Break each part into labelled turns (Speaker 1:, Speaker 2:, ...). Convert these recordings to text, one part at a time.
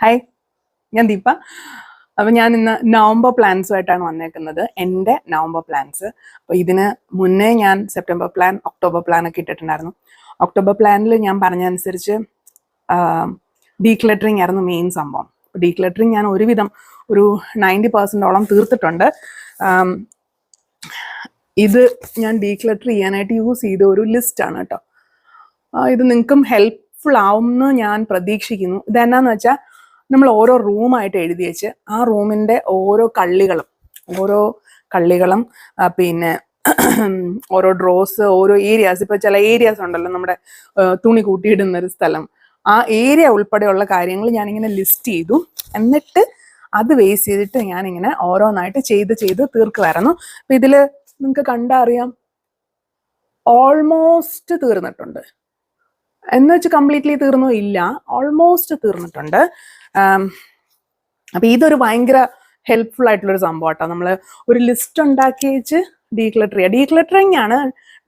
Speaker 1: Hi, ഞാൻ ദീപ. അപ്പം ഞാൻ ഇന്ന് നവംബർ പ്ലാൻസുമായിട്ടാണ് വന്നേക്കുന്നത്. എൻ്റെ നവംബർ പ്ലാൻസ്. അപ്പോൾ ഇതിന് മുന്നേ ഞാൻ സെപ്റ്റംബർ പ്ലാൻ, ഒക്ടോബർ പ്ലാൻ ഒക്കെ ഇട്ടിട്ടുണ്ടായിരുന്നു. ഒക്ടോബർ പ്ലാനിൽ ഞാൻ പറഞ്ഞതനുസരിച്ച് ഡീക്ലറ്ററിങ് ആയിരുന്നു മെയിൻ സംഭവം. ഡീക്ലറ്ററിങ് ഞാൻ ഒരുവിധം ഒരു 90% തീർത്തിട്ടുണ്ട്. ഇത് ഞാൻ ഡീക്ലറ്റർ ചെയ്യാനായിട്ട് യൂസ് ചെയ്ത ഒരു ലിസ്റ്റാണ് കേട്ടോ. ഇത് നിങ്ങൾക്കും ഹെൽപ്ഫുൾ ആവുമെന്ന് ഞാൻ പ്രതീക്ഷിക്കുന്നു. ഇതെന്നാന്ന് വെച്ചാൽ നമ്മൾ ഓരോ റൂമായിട്ട് എഴുതി വെച്ച് ആ റൂമിൻ്റെ ഓരോ കള്ളികളും പിന്നെ ഓരോ ഡ്രോസ്, ഓരോ ഏരിയാസ്. ഇപ്പോൾ ചില ഏരിയാസ് ഉണ്ടല്ലോ, നമ്മുടെ തുണി കൂട്ടിയിടുന്നൊരു സ്ഥലം, ആ ഏരിയ ഉൾപ്പെടെയുള്ള കാര്യങ്ങൾ ഞാനിങ്ങനെ ലിസ്റ്റ് ചെയ്തു. എന്നിട്ട് അത് ബേസ് ചെയ്തിട്ട് ഞാനിങ്ങനെ ഓരോന്നായിട്ട് ചെയ്ത് തീർക്കുമായിരുന്നു. അപ്പം ഇതിൽ നിങ്ങൾക്ക് കണ്ടറിയാം, ഓൾമോസ്റ്റ് തീർന്നിട്ടുണ്ട്. എന്ന് വെച്ച് കംപ്ലീറ്റ്ലി തീർന്നു ഇല്ല, ഓൾമോസ്റ്റ് തീർന്നിട്ടുണ്ട്. അപ്പം ഇതൊരു ഭയങ്കര ഹെൽപ്ഫുൾ ആയിട്ടുള്ളൊരു സംഭവം കേട്ടോ. നമ്മൾ ഒരു ലിസ്റ്റ് ഉണ്ടാക്കി വെച്ച് ഡീക്ലറ്റർ ചെയ്യുക. ഡീക്ലറ്ററിങ് ആണ്,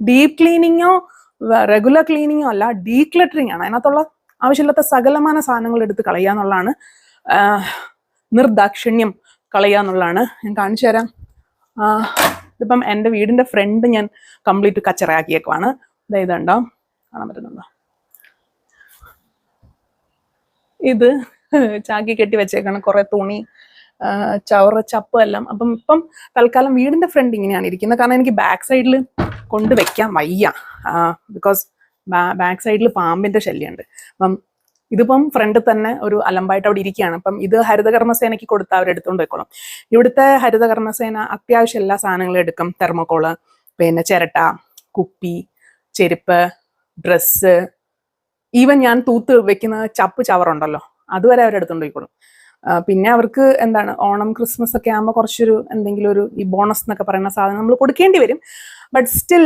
Speaker 1: ഡീപ്പ് ക്ലീനിങ്ങോ റെഗുലർ ക്ലീനിങ്ങോ അല്ല, ഡീക്ലറ്ററിങ് ആണ്. അതിനകത്തുള്ള ആവശ്യമില്ലാത്ത സകലമാന സാധനങ്ങൾ എടുത്ത് കളയുക എന്നുള്ളതാണ്, നിർദാക്ഷിണ്യം കളയുക എന്നുള്ളതാണ്. ഞാൻ കാണിച്ചു തരാം. ഇതിപ്പം എൻ്റെ വീടിൻ്റെ ഫ്രണ്ട് ഞാൻ കംപ്ലീറ്റ് കച്ചറയാക്കിയേക്കുവാണ്. ഇതുണ്ടോ, കാണാൻ പറ്റുന്നുണ്ടോ? ഇത് ചാക്കി കെട്ടി വെച്ചേക്കാണ്, കുറെ തുണി, ചപ്പ് എല്ലാം. അപ്പം ഇപ്പം തൽക്കാലം വീടിന്റെ ഫ്രണ്ട് ഇങ്ങനെയാണ് ഇരിക്കുന്നത്. കാരണം എനിക്ക് ബാക്ക് സൈഡിൽ കൊണ്ടുവയ്ക്കാൻ വയ്യ, ബിക്കോസ് ബാക്ക് സൈഡിൽ പാമ്പിന്റെ ശല്യമുണ്ട്. അപ്പം ഇതിപ്പം ഫ്രണ്ടിൽ തന്നെ ഒരു അലമ്പായിട്ട് അവിടെ ഇരിക്കുകയാണ്. അപ്പം ഇത് ഹരിതകർമ്മസേനയ്ക്ക് കൊടുത്താൽ അവരെടുത്തുകൊണ്ട് പോയിക്കോളും. ഇവിടുത്തെ ഹരിതകർമ്മസേന അത്യാവശ്യം എല്ലാ സാധനങ്ങളും എടുക്കും. തെർമോക്കോള്, പിന്നെ ചിരട്ട, കുപ്പി, ചെരുപ്പ്, ഡ്രസ്സ്, ഈവൻ ഞാൻ തൂത്ത് വെക്കുന്ന ചവറുണ്ടല്ലോ, അതുവരെ അവരെടുത്തുകൊണ്ട് പോയിക്കോളും. പിന്നെ അവർക്ക് എന്താണ്, ഓണം ക്രിസ്മസ് ഒക്കെ ആകുമ്പോൾ കുറച്ചൊരു എന്തെങ്കിലും ഒരു ഈ ബോണസ് എന്നൊക്കെ പറയുന്ന സാധനം നമ്മൾ കൊടുക്കേണ്ടി വരും. ബട്ട് സ്റ്റിൽ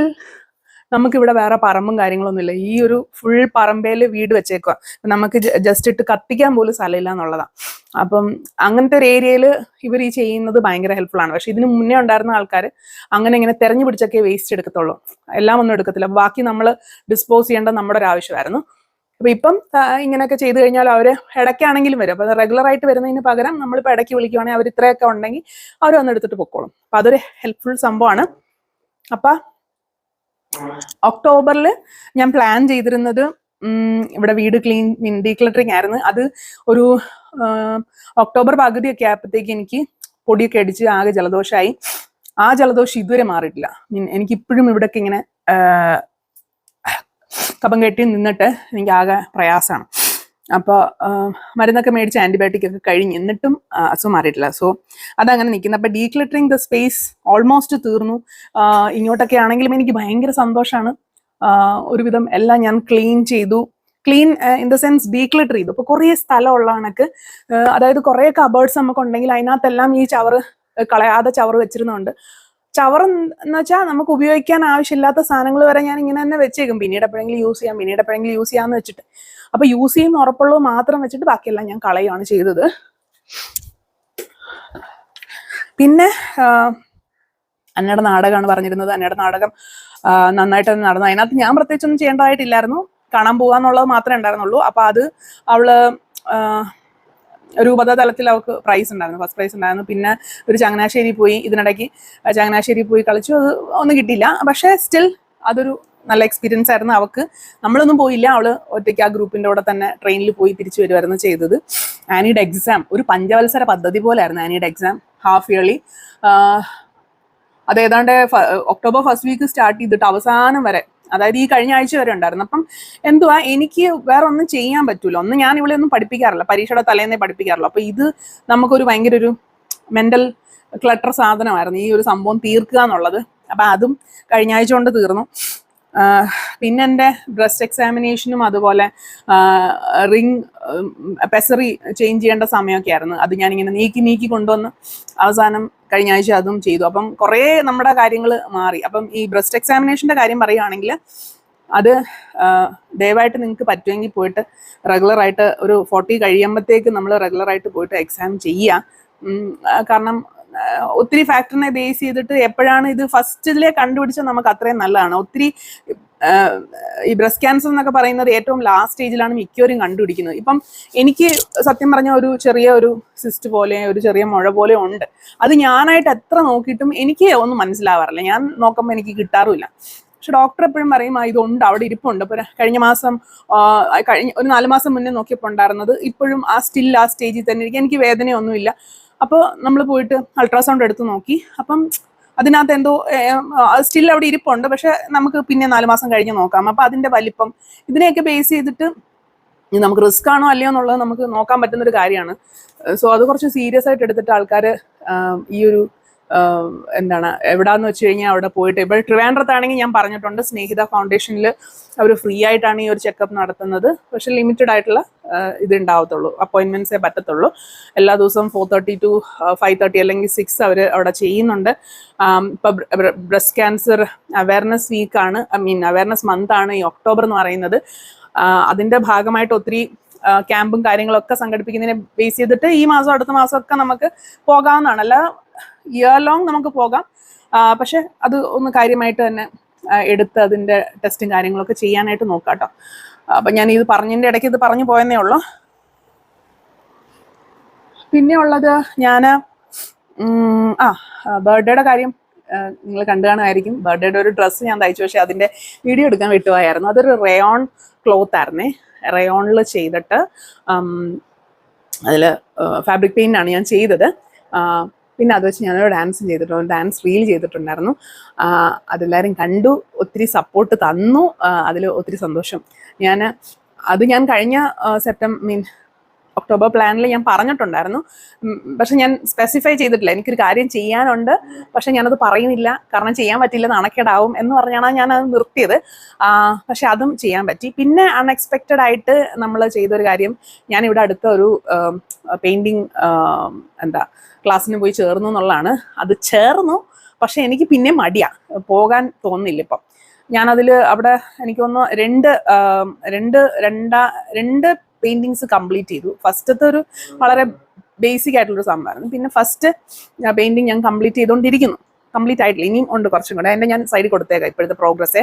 Speaker 1: നമുക്കിവിടെ വേറെ പറമ്പും കാര്യങ്ങളൊന്നുമില്ല. ഈ ഒരു ഫുൾ പറമ്പേൽ വീട് വെച്ചേക്കുക, നമുക്ക് ജസ്റ്റ് ഇട്ട് കത്തിക്കാൻ പോലും സ്ഥലമില്ല എന്നുള്ളതാണ്. അപ്പം അങ്ങനത്തെ ഒരു ഏരിയയിൽ ഇവർ ഈ ചെയ്യുന്നത് ഭയങ്കര ഹെൽപ്ഫുൾ ആണ്. പക്ഷെ ഇതിന് മുന്നേ ഉണ്ടായിരുന്ന ആൾക്കാർ അങ്ങനെ ഇങ്ങനെ തെരഞ്ഞു പിടിച്ചൊക്കെ വേസ്റ്റ് എടുക്കത്തുള്ളൂ, എല്ലാം ഒന്നും എടുക്കത്തില്ല. ബാക്കി നമ്മൾ ഡിസ്പോസ് ചെയ്യേണ്ടത് നമ്മുടെ ഒരു ആവശ്യമായിരുന്നു. അപ്പൊ ഇപ്പം ഇങ്ങനെയൊക്കെ ചെയ്തു കഴിഞ്ഞാൽ അവര് ഇടയ്ക്കാണെങ്കിലും വരും. അപ്പൊ റെഗുലർ ആയിട്ട് വരുന്നതിന് പകരം നമ്മളിപ്പോൾ ഇടയ്ക്ക് വിളിക്കുവാണെങ്കിൽ അവർ ഇത്രയൊക്കെ ഉണ്ടെങ്കിൽ അവർ വന്ന് എടുത്തിട്ട് പൊക്കോളും. അപ്പൊ അതൊരു ഹെൽപ്ഫുൾ സംഭവമാണ്. അപ്പൊ ഒക്ടോബറിൽ ഞാൻ പ്ലാൻ ചെയ്തിരുന്നത് ഇവിടെ വീട് ഡീക്ലറ്ററിങ് ആയിരുന്നു. അത് ഒരു ഒക്ടോബർ പകുതിയൊക്കെ ആയപ്പോഴത്തേക്ക് എനിക്ക് പൊടിയൊക്കെ അടിച്ച് ആകെ ജലദോഷമായി. ആ ജലദോഷം ഇതുവരെ മാറിയിട്ടില്ല. എനിക്കിപ്പോഴും ഇവിടെയൊക്കെ ഇങ്ങനെ കഫം കെട്ടി നിന്നിട്ട് എനിക്ക് ആകെ പ്രയാസമാണ്. അപ്പോൾ മരുന്നൊക്കെ മേടിച്ച് ആൻറ്റിബയോട്ടിക് ഒക്കെ കഴിഞ്ഞ് എന്നിട്ടും അസുഖം മാറിയിട്ടില്ല. സോ അതങ്ങനെ നിൽക്കുന്നു. അപ്പോൾ ഡീക്ലറ്ററിങ് ദ സ്പേസ് ഓൾമോസ്റ്റ് തീർന്നു. ഇങ്ങോട്ടൊക്കെ ആണെങ്കിലും എനിക്ക് ഭയങ്കര സന്തോഷമാണ്. ഒരുവിധം എല്ലാം ഞാൻ ക്ലീൻ ചെയ്തു. ക്ലീൻ ഇൻ ദ സെൻസ് ഡീക്ലറ്റർ ചെയ്തു. അപ്പോൾ കുറേ സ്ഥലമുള്ള കണക്ക്, അതായത് കുറേ കബേർഡ്സ് നമുക്ക് ഉണ്ടെങ്കിൽ അതിനകത്തെല്ലാം ഈ കളയാതെ ചവറ് വെച്ചിരുന്നുണ്ട്. ചവറ് എന്ന് വെച്ചാൽ നമുക്ക് ഉപയോഗിക്കാൻ ആവശ്യമില്ലാത്ത സാധനങ്ങൾ വരെ ഞാൻ ഇങ്ങനെ തന്നെ വെച്ചേക്കും. പിന്നീട് എപ്പോഴെങ്കിലും യൂസ് ചെയ്യാമെന്ന് വെച്ചിട്ട്. അപ്പൊ യൂസ് ചെയ്യുന്ന ഉറപ്പുള്ളത് മാത്രം വെച്ചിട്ട് ബാക്കിയെല്ലാം ഞാൻ കളയുകയാണ് ചെയ്തത്. പിന്നെ അന്നയുടെ നാടകമാണ് പറഞ്ഞിരുന്നത്. അന്നയുടെ നാടകം നന്നായിട്ട് നടന്നു. അതിനകത്ത് ഞാൻ പ്രത്യേകിച്ചൊന്നും ചെയ്യേണ്ടതായിട്ടില്ലായിരുന്നു, കാണാൻ പോകാന്നുള്ളത് മാത്രമേ ഉണ്ടായിരുന്നുള്ളൂ. അപ്പൊ അത് അവള് രൂപത തലത്തിൽ അവൾക്ക് പ്രൈസ് ഉണ്ടായിരുന്നു, ഫസ്റ്റ് പ്രൈസ് ഉണ്ടായിരുന്നു. പിന്നെ ഒരു ചങ്ങനാശ്ശേരി പോയി, ഇതിനിടയ്ക്ക് ചങ്ങനാശ്ശേരി പോയി കളിച്ചു, അത് ഒന്നും കിട്ടിയില്ല. പക്ഷേ സ്റ്റിൽ അതൊരു നല്ല എക്സ്പീരിയൻസ് ആയിരുന്നു അവൾക്ക്. നമ്മളൊന്നും പോയില്ല, അവള് ഒറ്റയ്ക്ക് ആ ഗ്രൂപ്പിൻ്റെ കൂടെ തന്നെ ട്രെയിനിൽ പോയി തിരിച്ചു വരുമായിരുന്നു ചെയ്തത്. ആനിയുടെ എക്സാം ഒരു പഞ്ചവത്സര പദ്ധതി പോലായിരുന്നു. ആനിയുടെ എക്സാം ഹാഫ് ഇയർലി, അത് ഏതാണ്ട് ഒക്ടോബർ ഫസ്റ്റ് വീക്ക് സ്റ്റാർട്ട് ചെയ്തിട്ട് അവസാനം വരെ, അതായത് ഈ കഴിഞ്ഞ ആഴ്ച വരെ ഉണ്ടായിരുന്നു. അപ്പം എന്തുവാ, എനിക്ക് വേറെ ഒന്നും ചെയ്യാൻ പറ്റൂല. ഞാൻ ഇവിടെ ഒന്നും പഠിപ്പിക്കാറില്ല, പരീക്ഷയുടെ തലേന്നേ പഠിപ്പിക്കാറില്ല. അപ്പൊ ഇത് നമുക്കൊരു ഭയങ്കര ഒരു മെന്റൽ ക്ലട്ടർ സാധനമായിരുന്നു ഈ ഒരു സംഭവം തീർക്കുക എന്നുള്ളത്. അപ്പൊ അതും കഴിഞ്ഞ ആഴ്ച കൊണ്ട് തീർന്നു. പിന്നെ എൻ്റെ ബ്രസ്റ്റ് എക്സാമിനേഷനും അതുപോലെ റിങ് പെസറി ചേഞ്ച് ചെയ്യേണ്ട സമയമൊക്കെ ആയിരുന്നു. അത് ഞാനിങ്ങനെ നീക്കി കൊണ്ടുവന്ന് അവസാനം കഴിഞ്ഞ ആഴ്ച അതും ചെയ്തു. അപ്പം കുറേ നമ്മുടെ കാര്യങ്ങൾ മാറി. അപ്പം ഈ ബ്രസ്റ്റ് എക്സാമിനേഷൻ്റെ കാര്യം പറയുകയാണെങ്കിൽ അത് ദയവായിട്ട് നിങ്ങൾക്ക് പറ്റുമെങ്കിൽ പോയിട്ട് റെഗുലറായിട്ട് ഒരു 40 കഴിയുമ്പോഴത്തേക്ക് നമ്മൾ റെഗുലറായിട്ട് പോയിട്ട് എക്സാം ചെയ്യുക. കാരണം ഒത്തിരി ഫാക്ടറിനെ ബേസ് ചെയ്തിട്ട് എപ്പോഴാണ് ഇത് ഫസ്റ്റിലെ കണ്ടുപിടിച്ചാൽ നമുക്ക് അത്രയും നല്ലതാണ്. ഒത്തിരി ഈ ബ്രസ്റ്റ് ക്യാൻസർ എന്നൊക്കെ പറയുന്നത് ഏറ്റവും ലാസ്റ്റ് സ്റ്റേജിലാണ് മിക്കവരും കണ്ടുപിടിക്കുന്നത്. ഇപ്പം എനിക്ക് സത്യം പറഞ്ഞ ഒരു ചെറിയ ഒരു സിസ്റ്റ് പോലെ ഒരു ചെറിയ മുഴ പോലെ ഉണ്ട്. അത് ഞാനായിട്ട് എത്ര നോക്കിയിട്ടും എനിക്ക് ഒന്നും മനസ്സിലാവാറില്ല. ഞാൻ നോക്കുമ്പോൾ എനിക്ക് കിട്ടാറുമില്ല. പക്ഷെ ഡോക്ടർ എപ്പോഴും പറയും ഇതുണ്ട്, അവിടെ ഇരിപ്പുണ്ട്. ഇപ്പോൾ കഴിഞ്ഞ മാസം ഒരു 4 മാസം മുന്നേ നോക്കിയപ്പോൾ ഉണ്ടായിരുന്നത് ഇപ്പോഴും ആ സ്റ്റേജിൽ തന്നെ ഇരിക്കും. എനിക്ക് വേദനയൊന്നുമില്ല. അപ്പോൾ നമ്മൾ പോയിട്ട് അൾട്രാസൗണ്ട് എടുത്ത് നോക്കി. അപ്പം അതിനകത്ത് എന്തോ സ്റ്റിൽ അവിടെ ഇരിപ്പുണ്ട്. പക്ഷെ നമുക്ക് പിന്നെ 4 മാസം കഴിഞ്ഞ് നോക്കാം. അപ്പം അതിൻ്റെ വലിപ്പം ഇതിനെയൊക്കെ ബേസ് ചെയ്തിട്ട് നമുക്ക് റിസ്ക് ആണോ അല്ലയോ എന്നുള്ളത് നമുക്ക് നോക്കാൻ പറ്റുന്നൊരു കാര്യമാണ്. സോ അത് കുറച്ച് സീരിയസ് ആയിട്ട് എടുത്തിട്ട് ആൾക്കാർ ഈ ഒരു എവിടാന്ന് വെച്ച് കഴിഞ്ഞാൽ അവിടെ പോയിട്ട്, ഇപ്പോൾ ട്രിവാൻഡ്രത്താണെങ്കിൽ ഞാൻ പറഞ്ഞിട്ടുണ്ട് സ്നേഹിത ഫൗണ്ടേഷനിൽ അവർ ഫ്രീ ആയിട്ടാണ് ഈ ഒരു ചെക്കപ്പ് നടത്തുന്നത്. പക്ഷെ ലിമിറ്റഡ് ആയിട്ടുള്ള ഇത് ഉണ്ടാവത്തുള്ളൂ, അപ്പോയിൻമെൻറ്റ്സേ പറ്റത്തുള്ളൂ. എല്ലാ ദിവസവും 4:30 to 5:30 അല്ലെങ്കിൽ 6 അവർ അവിടെ ചെയ്യുന്നുണ്ട്. ഇപ്പം ബ്രസ്റ്റ് ക്യാൻസർ അവയർനെസ് വീക്കാണ്, അവയർനെസ് മന്ത് ആണ് ഈ ഒക്ടോബർ എന്ന് പറയുന്നത്. അതിൻ്റെ ഭാഗമായിട്ട് ഒത്തിരി ക്യാമ്പും കാര്യങ്ങളൊക്കെ സംഘടിപ്പിക്കുന്നതിനെ ബേസ് ചെയ്തിട്ട് ഈ മാസം അടുത്ത മാസമൊക്കെ നമുക്ക് പോകാവുന്നതാണ്. അല്ല ഇയർ ലോങ് നമുക്ക് പോകാം. പക്ഷെ അത് ഒന്ന് കാര്യമായിട്ട് തന്നെ എടുത്ത് അതിൻ്റെ ടെസ്റ്റും കാര്യങ്ങളൊക്കെ ചെയ്യാനായിട്ട് നോക്കാം കേട്ടോ. അപ്പം ഞാൻ ഇത് പറഞ്ഞതിൻ്റെ ഇടയ്ക്ക് ഇത് പറഞ്ഞു പോയെന്നേ ഉള്ളൂ. പിന്നെ ഉള്ളത് ഞാൻ ബർത്ത്ഡേയുടെ കാര്യം നിങ്ങൾ കണ്ടു കാണുമായിരിക്കും. ബർത്ത്ഡേയുടെ ഒരു ഡ്രസ്സ് ഞാൻ തയ്ച്ചു, പക്ഷേ അതിൻ്റെ വീഡിയോ എടുക്കാൻ വിട്ടുപോയായിരുന്നു. അതൊരു റയോൺ ക്ലോത്ത് ആയിരുന്നേ, റയോണിൽ ചെയ്തിട്ട് അതിൽ ഫാബ്രിക് പെയിൻ്റാണ് ഞാൻ ചെയ്തത്. പിന്നെ അത് വെച്ച് ഞാനൊരു ഡാൻസും ചെയ്തിട്ടുണ്ട്, ഡാൻസ് റീൽ ചെയ്തിട്ടുണ്ടായിരുന്നു. അതെല്ലാവരും കണ്ടു, ഒത്തിരി സപ്പോർട്ട് തന്നു, അതിൽ ഒത്തിരി സന്തോഷം. ഞാൻ കഴിഞ്ഞ ഒക്ടോബർ പ്ലാനിൽ ഞാൻ പറഞ്ഞിട്ടുണ്ടായിരുന്നു. പക്ഷെ ഞാൻ സ്പെസിഫൈ ചെയ്തിട്ടില്ല. എനിക്കൊരു കാര്യം ചെയ്യാനുണ്ട്, പക്ഷെ ഞാനത് പറയുന്നില്ല, കാരണം ചെയ്യാൻ പറ്റില്ല, നാണക്കേടാവും എന്ന് പറഞ്ഞാണ് ഞാനത് നിർത്തിയത്. പക്ഷെ അതും ചെയ്യാൻ പറ്റി. പിന്നെ അൺഎക്സ്പെക്റ്റഡ് ആയിട്ട് നമ്മൾ ചെയ്തൊരു കാര്യം, ഞാനിവിടെ അടുത്ത ഒരു പെയിൻറ്റിങ് ക്ലാസ്സിന് പോയി ചേർന്നു എന്നുള്ളതാണ്. അത് ചേർന്നു, പക്ഷെ എനിക്ക് പിന്നെ പോകാൻ തോന്നുന്നില്ല ഇപ്പം. ഞാനതിൽ അവിടെ എനിക്ക് തോന്നുന്നു രണ്ട് പെയിൻറ്റിങ്സ് കംപ്ലീറ്റ് ചെയ്തു. ഫസ്റ്റത്തെ ഒരു വളരെ ബേസിക് ആയിട്ടുള്ളൊരു സംഭവമായിരുന്നു. പിന്നെ ഫസ്റ്റ് പെയിൻറ്റിങ് ഞാൻ കംപ്ലീറ്റ് ചെയ്തുകൊണ്ടിരിക്കുന്നു, കംപ്ലീറ്റ് ആയിട്ടില്ല, ഇനിയും ഉണ്ട് കുറച്ചും കൂടെ. അതിൻ്റെ ഞാൻ സൈഡിൽ കൊടുത്തേക്കാം ഇപ്പോഴത്തെ പ്രോഗ്രസ്സേ.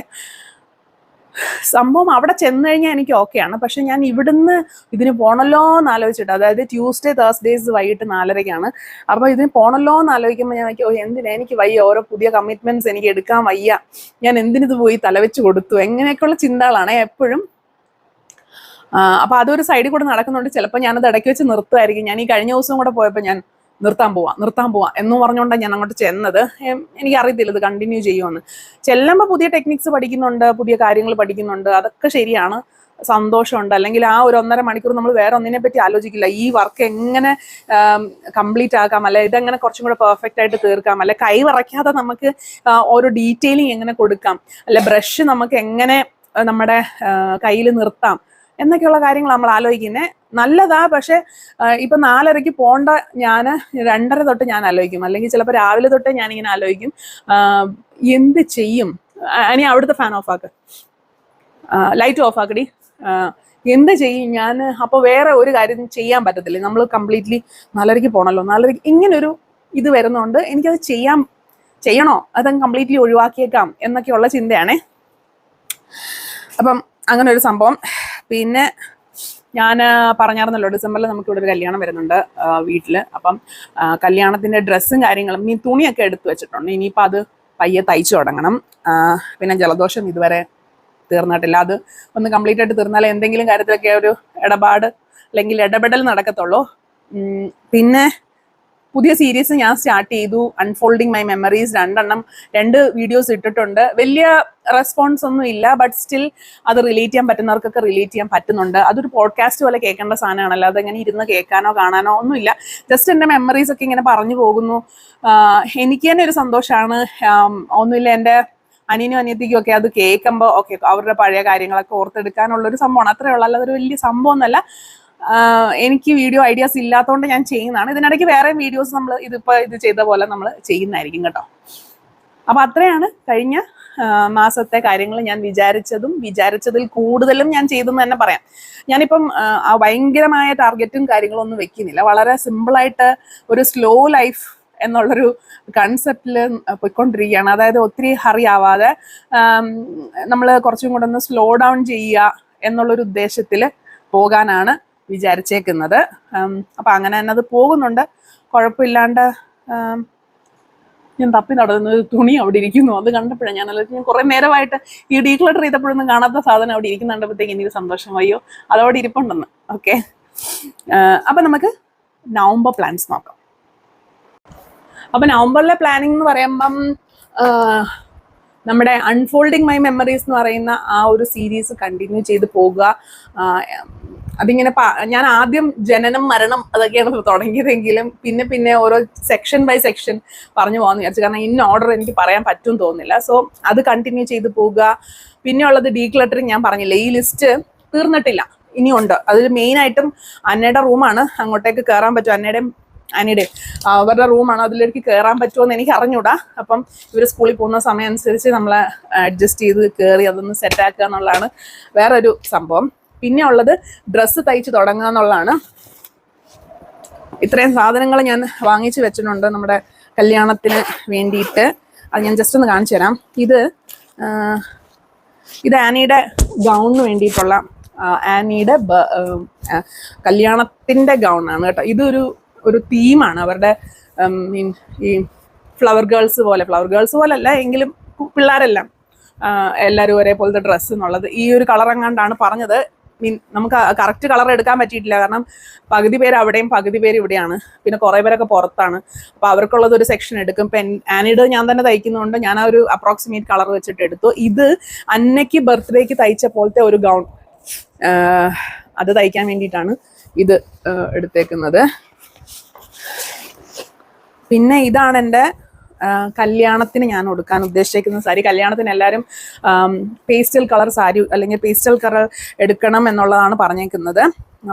Speaker 1: സംഭവം അവിടെ ചെന്ന് കഴിഞ്ഞാൽ എനിക്ക് ഓക്കെയാണ്. പക്ഷെ ഞാൻ ഇവിടുന്ന് ഇതിന് പോണല്ലോ എന്ന് ആലോചിച്ചിട്ട്, അതായത് ട്യൂസ്ഡേ തേഴ്സ്ഡേസ് വൈകിട്ട് 4:30 അപ്പോൾ ഇതിന് പോണല്ലോ എന്ന് ആലോചിക്കുമ്പോൾ ഞാൻ എന്തിനാ എനിക്ക് വയ്യ, ഓരോ പുതിയ കമ്മിറ്റ്മെന്റ്സ് എനിക്ക് എടുക്കാൻ വയ്യ, ഞാൻ എന്തിനിത് പോയി തലവെച്ച് കൊടുത്തു, എങ്ങനെയൊക്കെയുള്ള ചിന്തകളാണ് എപ്പോഴും. അപ്പോൾ അതൊരു സൈഡിൽ കൂടെ നടക്കുന്നുണ്ട്. ചിലപ്പോൾ ഞാനത് ഇടയ്ക്ക് വെച്ച് നിർത്തുമായിരിക്കും. ഞാൻ ഈ കഴിഞ്ഞ ദിവസം കൂടെ പോയപ്പോൾ ഞാൻ നിർത്താൻ പോവാം എന്ന് പറഞ്ഞുകൊണ്ടാണ് ഞാൻ അങ്ങോട്ട് ചെന്നത്. എനിക്കറിയത്തില്ല ഇത് കണ്ടിന്യൂ ചെയ്യുമെന്ന്. ചെല്ലുമ്പോൾ പുതിയ ടെക്നിക്സ് പഠിക്കുന്നുണ്ട്, പുതിയ കാര്യങ്ങൾ പഠിക്കുന്നുണ്ട്, അതൊക്കെ ശരിയാണ്, സന്തോഷമുണ്ട്. അല്ലെങ്കിൽ ആ ഒരു 1.5 മണിക്കൂർ നമ്മൾ വേറെ ഒന്നിനെ പറ്റി ആലോചിക്കില്ല. ഈ വർക്ക് എങ്ങനെ കംപ്ലീറ്റ് ആക്കാം, അല്ലെ ഇതെങ്ങനെ കുറച്ചും കൂടെ പെർഫെക്റ്റ് ആയിട്ട് തീർക്കാം, അല്ലെ കൈ വിറയ്ക്കാതെ നമുക്ക് ഓരോ ഡീറ്റെയിലിംഗ് എങ്ങനെ കൊടുക്കാം, അല്ലെ ബ്രഷ് നമുക്ക് എങ്ങനെ നമ്മുടെ കയ്യിൽ നിർത്താം എന്നൊക്കെയുള്ള കാര്യങ്ങൾ നമ്മൾ ആലോചിക്കുന്നത് നല്ലതാ. പക്ഷെ ഇപ്പം 4:30 പോണ്ട ഞാൻ 2:30 തൊട്ട് ഞാൻ ആലോചിക്കും, അല്ലെങ്കിൽ ചിലപ്പോൾ രാവിലെ തൊട്ടേ ഞാനിങ്ങനെ ആലോചിക്കും എന്ത് ചെയ്യും. ഇനി അവിടുത്തെ ഫാൻ ഓഫ് ആക്ക്, ലൈറ്റ് ഓഫ് ആക്കടി, എന്ത് ചെയ്യും ഞാൻ. അപ്പോൾ വേറെ ഒരു കാര്യം ചെയ്യാൻ പറ്റത്തില്ല, നമ്മൾ കംപ്ലീറ്റ്ലി 4:30 പോകണമല്ലോ, 4:30 ഇങ്ങനൊരു ഇത് വരുന്നതുകൊണ്ട് എനിക്കത് ചെയ്യണോ, അതങ്ങ് കംപ്ലീറ്റ്ലി ഒഴിവാക്കിയേക്കാം എന്നൊക്കെയുള്ള ചിന്തയാണേ. അപ്പം അങ്ങനെ ഒരു സംഭവം. പിന്നെ ഞാൻ പറഞ്ഞായിരുന്നല്ലോ ഡിസംബറിൽ നമുക്കിവിടെ ഒരു കല്യാണം വരുന്നുണ്ട് വീട്ടിൽ. അപ്പം കല്യാണത്തിൻ്റെ ഡ്രസ്സും കാര്യങ്ങളും ഇനി തുണിയൊക്കെ എടുത്തു വെച്ചിട്ടുണ്ട്. ഇനിയിപ്പോൾ അത് പയ്യെ തയ്ച്ചു തുടങ്ങണം. പിന്നെ ജലദോഷം ഇതുവരെ തീർന്നിട്ടില്ല, അത് ഒന്ന് കംപ്ലീറ്റ് ആയിട്ട് തീർന്നാലേ എന്തെങ്കിലും കാര്യത്തിലൊക്കെ ഒരു അല്ലെങ്കിൽ ഇടപെടൽ നടക്കത്തുള്ളൂ. പിന്നെ പുതിയ സീരീസ് ഞാൻ സ്റ്റാർട്ട് ചെയ്തു, അൺഫോൾഡിങ് മൈ മെമ്മറീസ്. 2 വീഡിയോസ് ഇട്ടിട്ടുണ്ട്. വലിയ റെസ്പോൺസ് ഒന്നും ഇല്ല, ബട്ട് സ്റ്റിൽ അത് റിലേറ്റ് ചെയ്യാൻ പറ്റുന്നവർക്കൊക്കെ റിലേറ്റ് ചെയ്യാൻ പറ്റുന്നുണ്ട്. അതൊരു പോഡ്കാസ്റ്റ് പോലെ കേൾക്കേണ്ട സാധനമാണല്ലോ, അതെങ്ങനെ ഇരുന്ന് കേൾക്കാനോ കാണാനോ ഒന്നുമില്ല. ജസ്റ്റ് എൻ്റെ മെമ്മറീസ് ഒക്കെ ഇങ്ങനെ പറഞ്ഞു പോകുന്നു. എനിക്ക് തന്നെ ഒരു സന്തോഷമാണ്. ഒന്നുമില്ല, എൻ്റെ അനിയനും അനിയത്തിക്കും ഒക്കെ അത് കേൾക്കുമ്പോൾ അവരുടെ പഴയ കാര്യങ്ങളൊക്കെ ഓർത്തെടുക്കാനുള്ളൊരു സംഭവമാണ്, അത്രേ ഉള്ളൂ. അല്ലാതെ ഒരു വലിയ സംഭവം ഒന്നല്ല. എനിക്ക് വീഡിയോ ഐഡിയാസ് ഇല്ലാത്തതുകൊണ്ട് ഞാൻ ചെയ്യുന്നതാണ്. ഇതിനിടയ്ക്ക് വേറെ വീഡിയോസ് നമ്മൾ ഇത് ചെയ്ത പോലെ നമ്മൾ ചെയ്യുന്നതായിരിക്കും കേട്ടോ. അപ്പം അത്രയാണ് കഴിഞ്ഞ മാസത്തെ കാര്യങ്ങൾ. ഞാൻ വിചാരിച്ചതിൽ കൂടുതലും ഞാൻ ചെയ്തെന്ന് തന്നെ പറയാം. ഞാനിപ്പം ഭയങ്കരമായ ടാർഗറ്റും കാര്യങ്ങളും ഒന്നും വെക്കുന്നില്ല. വളരെ സിമ്പിളായിട്ട് ഒരു സ്ലോ ലൈഫ് എന്നുള്ളൊരു കൺസെപ്റ്റിൽ പോയിക്കൊണ്ടിരിക്കുകയാണ്. അതായത് ഒത്തിരി ഹറി ആവാതെ നമ്മൾ കുറച്ചും കൂടെ ഒന്ന് സ്ലോ ഡൗൺ ചെയ്യുക എന്നുള്ളൊരു ഉദ്ദേശത്തിൽ പോകാനാണ് വിചാരിച്ചേക്കുന്നത്. അപ്പം അങ്ങനെ തന്നെ അത് പോകുന്നുണ്ട്, കുഴപ്പമില്ലാണ്ട്. ഞാൻ തപ്പി നടന്നത് തുണി അവിടെ ഇരിക്കുന്നു, അത് കണ്ടപ്പോഴാണ് ഞാൻ കുറേ നേരമായിട്ട് ഈ ഡീക്ലട്ടർ ചെയ്തപ്പോഴൊന്നും കാണാത്ത സാധനം അവിടെ ഇരിക്കുന്നുണ്ടപ്പോഴത്തേക്ക് എനിക്ക് സന്തോഷമായോ, അതവിടെ ഇരിപ്പുണ്ടെന്ന്. ഓക്കെ, അപ്പം നമുക്ക് നവംബർ പ്ലാൻസ് നോക്കാം. അപ്പം നവംബറിലെ പ്ലാനിങ് എന്ന് പറയുമ്പം നമ്മുടെ അൺഫോൾഡിങ് മൈ മെമ്മറീസ് എന്ന് പറയുന്ന ആ ഒരു സീരീസ് കണ്ടിന്യൂ ചെയ്ത് പോകുക. അതിങ്ങനെ ഞാൻ ആദ്യം ജനനം മരണം അതൊക്കെയാണ് തുടങ്ങിയതെങ്കിലും പിന്നെ പിന്നെ ഓരോ സെക്ഷൻ ബൈ സെക്ഷൻ പറഞ്ഞു പോകാമെന്ന് വിചാരിച്ചു. കാരണം ഇന്ന ഓർഡർ എനിക്ക് പറയാൻ പറ്റും തോന്നുന്നില്ല. സോ അത് കണ്ടിന്യൂ ചെയ്ത് പോകുക. പിന്നെ ഉള്ളത് ഡീക്ലട്ടറിങ്. ഞാൻ പറഞ്ഞില്ലേ, ഈ ലിസ്റ്റ് തീർന്നിട്ടില്ല, ഇനിയുണ്ട്. അതിൽ മെയിനായിട്ടും അന്നയുടെ റൂമാണ്. അങ്ങോട്ടേക്ക് കയറാൻ പറ്റും, അനിയുടെ അവരുടെ റൂമാണ്, അതിലേക്ക് കയറാൻ പറ്റുമോ എന്ന് എനിക്ക് അറിഞ്ഞൂടാ. അപ്പം ഇവർ സ്കൂളിൽ പോകുന്ന സമയം അനുസരിച്ച് നമ്മളെ അഡ്ജസ്റ്റ് ചെയ്ത് കയറി അതൊന്ന് സെറ്റാക്കുക എന്നുള്ളതാണ് വേറൊരു സംഭവം. പിന്നെ ഉള്ളത് ഡ്രസ്സ് തയ്ച്ച് തുടങ്ങുക എന്നുള്ളതാണ്. ഇത്രയും സാധനങ്ങൾ ഞാൻ വാങ്ങിച്ചു വെച്ചിട്ടുണ്ട് നമ്മുടെ കല്യാണത്തിന് വേണ്ടിയിട്ട്. അത് ഞാൻ ജസ്റ്റ് ഒന്ന് കാണിച്ചു തരാം. ഇത് ആനിയുടെ ഗൗണിന് വേണ്ടിയിട്ടുള്ള ആനിയുടെ കല്യാണത്തിൻ്റെ ഗൗണാണ് കേട്ടോ. ഇതൊരു തീമാണ് അവരുടെ. ഈ ഫ്ലവർ ഗേൾസ് പോലല്ല എങ്കിലും പിള്ളേരെല്ലാം എല്ലാവരും ഒരേപോലത്തെ ഡ്രസ്സ് എന്നുള്ളത് ഈ ഒരു കളർ എങ്ങാണ്ടാണ് പറഞ്ഞത്. നമുക്ക് കറക്റ്റ് കളർ എടുക്കാൻ പറ്റിയിട്ടില്ല, കാരണം പകുതി പേര് അവിടെയും പകുതി പേര് ഇവിടെയാണ്, പിന്നെ കുറേ പേരൊക്കെ പുറത്താണ്. അപ്പോൾ അവർക്കുള്ളത് ഒരു സെക്ഷൻ എടുക്കും. ഇപ്പം ആനിയുടെ ഞാൻ തന്നെ തയ്ക്കുന്നതുകൊണ്ട് ഞാൻ ആ ഒരു അപ്രോക്സിമേറ്റ് കളർ വെച്ചിട്ട് എടുത്തു. ഇത് അന്നയ്ക്ക് ബർത്ത്ഡേക്ക് തയ്ച്ച പോലത്തെ ഒരു ഗൗൺ, അത് തയ്ക്കാൻ വേണ്ടിയിട്ടാണ് ഇത് എടുത്തേക്കുന്നത്. പിന്നെ ഇതാണ് എൻ്റെ കല്യാണത്തിന് ഞാൻ ഉടുക്കാൻ ഉദ്ദേശിക്കുന്ന സാരി. കല്യാണത്തിന് എല്ലാവരും പേസ്റ്റൽ കളർ സാരി അല്ലെങ്കിൽ പേസ്റ്റൽ കളർ എടുക്കണം എന്നുള്ളതാണ് പറഞ്ഞേക്കുന്നത്.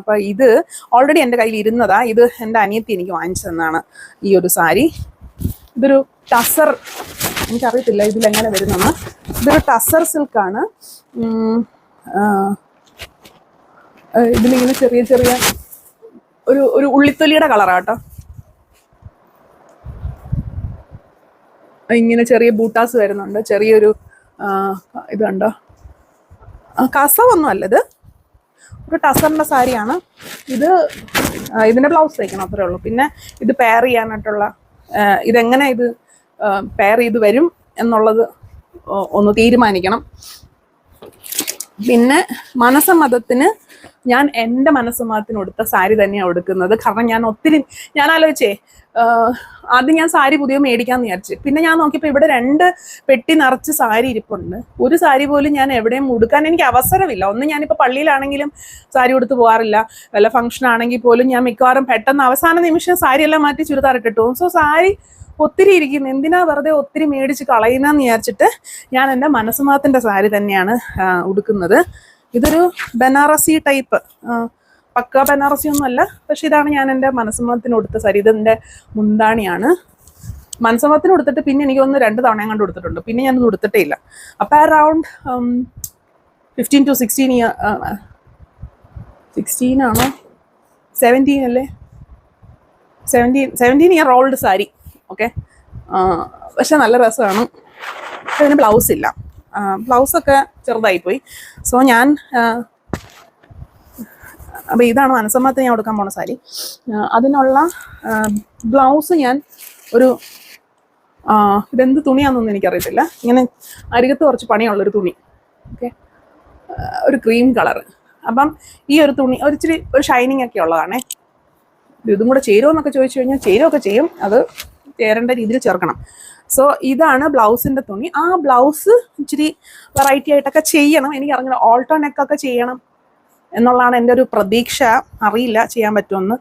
Speaker 1: അപ്പോൾ ഇത് ഓൾറെഡി എൻ്റെ കയ്യിൽ ഇരുന്നതാ. ഇത് എൻ്റെ അനിയത്തി എനിക്ക് വാങ്ങിച്ചു തന്നാണ് ഈ ഒരു സാരി. ഇതൊരു ടസർ, എനിക്കറിയത്തില്ല ഇതിലെങ്ങനെ വരുന്നെന്ന്. ഇതൊരു ടസർ സിൽക്കാണ്. ഇതിലിങ്ങനെ ചെറിയ ചെറിയ ഒരു ഉള്ളിത്തൊലിയുടെ കളറാട്ടോ. ഇങ്ങനെ ചെറിയ ബൂട്ടാസ് വരുന്നുണ്ട്, ചെറിയൊരു ഇത് കണ്ടോ, കസവൊന്നും അല്ല, ഇത് ഒരു ടസറിൻ്റെ സാരിയാണ്. ഇതിൻ്റെ ബ്ലൗസ് തയ്ക്കണം, അത്രേ ഉള്ളൂ. പിന്നെ ഇത് പെയർ ചെയ്യാനായിട്ടുള്ള ഇതെങ്ങനെ ഇത് പെയർ ചെയ്ത് വരും എന്നുള്ളത് ഒന്ന് തീരുമാനിക്കണം. പിന്നെ മനസ്സമ്മതത്തിന് ഞാൻ എൻ്റെ മനസ്സമ്മതത്തിന് ഉടുത്ത സാരി തന്നെയാണ് ഉടുക്കുന്നത്. കാരണം ഞാൻ ആലോചിച്ചേ, ആദ്യം ഞാൻ സാരി പുതിയ മേടിക്കാമെന്ന് വിചാരിച്ചു. പിന്നെ ഞാൻ നോക്കിയപ്പോൾ ഇവിടെ 2 പെട്ടി നിറച്ച് സാരി ഇരിപ്പുണ്ട്. ഒരു സാരി പോലും ഞാൻ എവിടെയും ഉടുക്കാൻ എനിക്ക് അവസരമില്ല. ഞാനിപ്പോൾ പള്ളിയിലാണെങ്കിലും സാരി ഉടുത്ത് പോകാറില്ല. വല്ല ഫംഗ്ഷൻ ആണെങ്കിൽ പോലും ഞാൻ മിക്കവാറും പെട്ടെന്ന് അവസാന നിമിഷം സാരി എല്ലാം മാറ്റി ചുരിദാറിട്ടിട്ട് പോകും. സോ സാരി ഒത്തിരി ഇരിക്കുന്നു, എന്തിനാ വെറുതെ ഒത്തിരി മേടിച്ച് കളയുന്നതെന്ന് വിചാരിച്ചിട്ട് ഞാൻ എൻ്റെ മനസ്സമ്മതത്തിൻ്റെ സാരി തന്നെയാണ് ഉടുക്കുന്നത്. ഇതൊരു ബനാറസി ടൈപ്പ്, പക്ക ബനാറസി ഒന്നും അല്ല, പക്ഷെ ഇതാണ് ഞാൻ എൻ്റെ മനസ്സമ്മതത്തിന് കൊടുത്ത സാരി. ഇതെൻ്റെ മുന്താണിയാണ്. മനസ്സമ്മതത്തിന് കൊടുത്തിട്ട് പിന്നെ എനിക്കൊന്ന് 2 തവണ കണ്ട് കൊടുത്തിട്ടുണ്ട്. പിന്നെ ഞാനത് കൊടുത്തിട്ടേ ഇല്ല. അപ്പം അറൗണ്ട് 15 to 16 ഇയർ, 16 ആണോ 17 അല്ലേ, 17 ഇയർ ഓൾഡ് സാരി. ഓക്കെ, പക്ഷെ നല്ല രസമാണ്. അതിന് ബ്ലൗസ് ഇല്ല, ബ്ലൗസൊക്കെ ചെറുതായിപ്പോയി. സോ ഞാൻ അപ്പോൾ ഇതാണ് മനസ്സമ്മതത്തിന് ഞാൻ കൊടുക്കാൻ പോണ സാരി. അതിനുള്ള ബ്ലൗസ് ഞാൻ ഇതെന്ത് തുണിയാണെന്നൊന്നും എനിക്കറിയത്തില്ല. ഇങ്ങനെ അരികത്ത് കുറച്ച് പണിയുള്ളൊരു തുണി. ഓക്കെ, ഒരു ക്രീം കളർ. അപ്പം ഈ ഒരു തുണി ഒരു ഷൈനിങ് ഒക്കെ ഉള്ളതാണേ. ഇതും കൂടെ ചേരുമോന്നൊക്കെ ചോദിച്ചു കഴിഞ്ഞാൽ ചേരുമൊക്കെ ചെയ്യും, അത് ചേരേണ്ട രീതിയിൽ ചേർക്കണം. സോ ഇതാണ് ബ്ലൗസിൻ്റെ തുണി. ആ ബ്ലൗസ് ഇച്ചിരി വെറൈറ്റി ആയിട്ടൊക്കെ ചെയ്യണം. എനിക്കറിഞ്ഞില്ല, ഓൾട്ടോ നെക്കൊക്കെ ചെയ്യണം എന്നുള്ളതാണ് എൻ്റെ ഒരു പ്രതീക്ഷ. അറിയില്ല ചെയ്യാൻ പറ്റുമെന്ന്.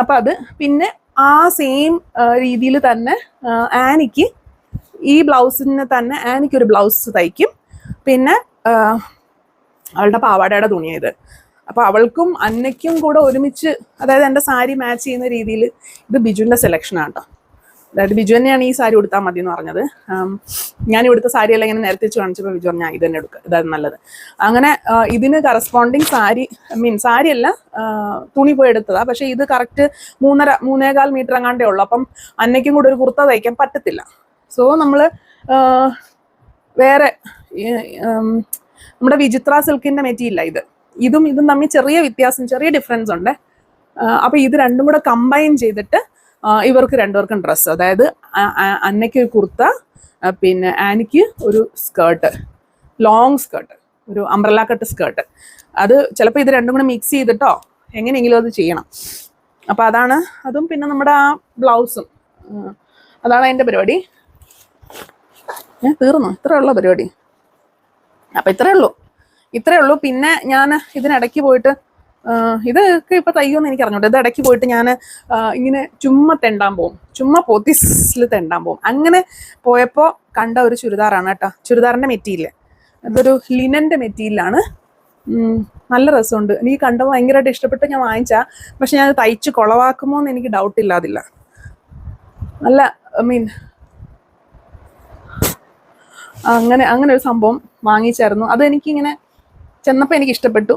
Speaker 1: അപ്പം അത് പിന്നെ ആ സെയിം രീതിയിൽ തന്നെ ആനിക്ക് ഈ ബ്ലൗസിന് തന്നെ ആനിക്കൊരു ബ്ലൗസ് തയ്ക്കും. പിന്നെ അവളുടെ പാവാടയുടെ തുണിയത്. അപ്പോൾ അവൾക്കും അന്നയ്ക്കും കൂടെ ഒരുമിച്ച്, അതായത് എൻ്റെ സാരി മാച്ച് ചെയ്യുന്ന രീതിയിൽ. ഇത് ബിജുവിൻ്റെ സെലക്ഷനാണ് കേട്ടോ. അതായത് ബിജു തന്നെയാണ് ഈ സാരി ഉടുത്താൽ മതി എന്ന് പറഞ്ഞത്. ഞാൻ ഇവിടുത്തെ സാരിയെല്ലാം ഇങ്ങനെ നിരത്തിച്ച് കാണിച്ചപ്പോൾ ബിജു പറഞ്ഞാൽ ഇത് തന്നെ എടുക്കുക, ഇതാണ് നല്ലത്. അങ്ങനെ ഇതിന് കറസ്പോണ്ടിങ് സാരി സാരിയല്ല, തുണി പോയി എടുത്തതാ. പക്ഷെ ഇത് കറക്റ്റ് 3.5 മീറ്റർ എങ്ങാണ്ടേ ഉള്ളൂ. അപ്പം അന്നയ്ക്കും കൂടെ ഒരു കുർത്ത തയ്ക്കാൻ പറ്റത്തില്ല. സോ നമ്മൾ വേറെ നമ്മുടെ വിചിത്ര സിൽക്കിന്റെ മെറ്റീരിയല ഇതും തമ്മിൽ ചെറിയ വ്യത്യാസം, ചെറിയ ഡിഫറൻസ് ഉണ്ട്. അപ്പൊ ഇത് രണ്ടും കൂടെ കമ്പൈൻ ചെയ്തിട്ട് ഇവർക്ക് രണ്ടുപേർക്കും ഡ്രസ്സ്, അതായത് അന്നയ്ക്ക് ഒരു കുർത്ത, പിന്നെ ആനിക്ക് ഒരു സ്കേർട്ട്, ലോങ് സ്കേർട്ട്, ഒരു അംബ്രല കട്ട് സ്കേർട്ട്. അത് ചിലപ്പോൾ ഇത് രണ്ടും കൂടെ മിക്സ് ചെയ്തിട്ടോ എങ്ങനെയെങ്കിലും അത് ചെയ്യണം. അപ്പം അതാണ് അതും. പിന്നെ നമ്മുടെ ആ ബ്ലൗസും, അതാണ് അതിൻ്റെ പരിപാടി. തീർന്നു, ഇത്രയുള്ള പരിപാടി. അപ്പം ഇത്രയേ ഉള്ളൂ. പിന്നെ ഞാൻ ഇതിനിടയ്ക്ക് പോയിട്ട് ഇതൊക്കെ ഇപ്പൊ തയ്യോന്ന് എനിക്ക് അറിഞ്ഞോട്ടെ. ഇത് ഇടയ്ക്ക് പോയിട്ട് ഞാൻ ഇങ്ങനെ ചുമ്മാ തെണ്ടാൻ പോകും, ചുമ്മാ പോത്തീസിൽ തെണ്ടാൻ പോകും. അങ്ങനെ പോയപ്പോൾ കണ്ട ഒരു ചുരിദാറാണ് കേട്ടോ, ചുരിദാറിന്റെ മെറ്റീരിയൽ. അതൊരു ലിനന്റെ മെറ്റീരിയലാണ്. നല്ല രസമുണ്ട്. എനിക്ക് കണ്ടപ്പോൾ ഭയങ്കരമായിട്ട് ഇഷ്ടപ്പെട്ട് ഞാൻ വാങ്ങിച്ചാ. പക്ഷെ ഞാൻ തയ്ച്ച് കുളവാക്കുമോ എന്ന് എനിക്ക് ഡൗട്ട് ഇല്ലാതില്ല. നല്ല അങ്ങനെ ഒരു സംഭവം വാങ്ങിച്ചായിരുന്നു. അത് എനിക്കിങ്ങനെ ചെന്നപ്പോൾ എനിക്ക് ഇഷ്ടപ്പെട്ടു.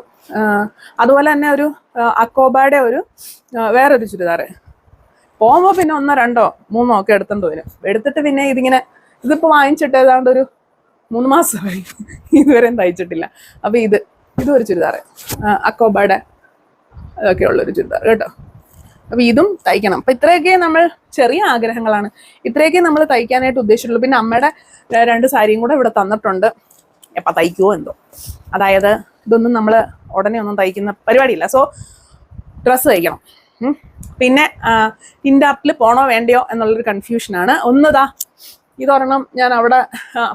Speaker 1: അതുപോലെ തന്നെ ഒരു അക്കോബയുടെ ഒരു വേറൊരു ചുരിദാർ പോകുമ്പോൾ പിന്നെ 1, 2, 3 ഒക്കെ എടുത്തോണ്ട് വരും. എടുത്തിട്ട് പിന്നെ ഇതിപ്പോൾ വാങ്ങിച്ചിട്ട് ഏതാണ്ട് ഒരു 3 മാസമായി, ഇതുവരെയും തയ്ച്ചിട്ടില്ല. അപ്പോൾ ഇതൊരു ചുരിദാർ, അക്കോബയുടെ അതൊക്കെ ഉള്ളൊരു ചുരിദാർ കേട്ടോ. അപ്പോൾ ഇതും തയ്ക്കണം. അപ്പം ഇത്രയൊക്കെ നമ്മൾ ചെറിയ ആഗ്രഹങ്ങളാണ്, ഇത്രയൊക്കെ നമ്മൾ തയ്ക്കാനായിട്ട് ഉദ്ദേശിച്ചിട്ടുള്ളൂ. പിന്നെ അമ്മയുടെ 2 സാരിയും കൂടെ ഇവിടെ തന്നിട്ടുണ്ട്. എപ്പോൾ തയ്ക്കുമോ എന്തോ. അതായത് ഇതൊന്നും നമ്മൾ ഉടനെ ഒന്നും തയ്ക്കുന്ന പരിപാടിയില്ല. സോ ഡ്രസ്സ് തയ്ക്കണം. പിന്നെ ഇൻഡാപ്റ്റിൽ പോണോ വേണ്ടയോ എന്നുള്ളൊരു കൺഫ്യൂഷനാണ്. ഒന്നതാ ഇതൊരെണ്ണം ഞാൻ അവിടെ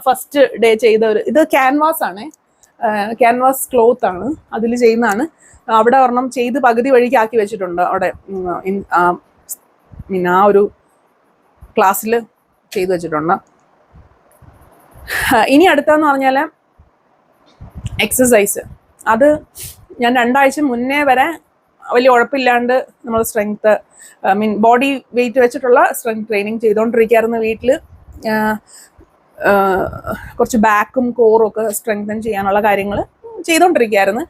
Speaker 1: ഫസ്റ്റ് ഡേ ചെയ്ത ഇത് ക്യാൻവാസ് ആണ്, ക്യാൻവാസ് ക്ലോത്ത് ആണ്, അതിൽ ചെയ്യുന്നതാണ്. അവിടെ ഒരെണ്ണം ചെയ്ത് പകുതി വഴിക്ക് ആക്കി വെച്ചിട്ടുണ്ട്. അവിടെ ആ ഒരു ക്ലാസ്സിൽ ചെയ്തു വെച്ചിട്ടുണ്ട്. ഇനി അടുത്തെന്ന് പറഞ്ഞാൽ എക്സസൈസ്. അത് ഞാൻ 2 ആഴ്ച മുന്നേ വരെ വലിയ ഉഴപ്പില്ലാണ്ട് നമ്മൾ സ്ട്രെങ്ത് ബോഡി വെയിറ്റ് വെച്ചിട്ടുള്ള സ്ട്രെങ്ത് ട്രെയിനിങ് ചെയ്തുകൊണ്ടിരിക്കുകയായിരുന്നു വീട്ടിൽ. കുറച്ച് ബാക്കും കോറും ഒക്കെ സ്ട്രെങ്തൻ ചെയ്യാനുള്ള കാര്യങ്ങൾ ചെയ്തുകൊണ്ടിരിക്കുകയായിരുന്നു.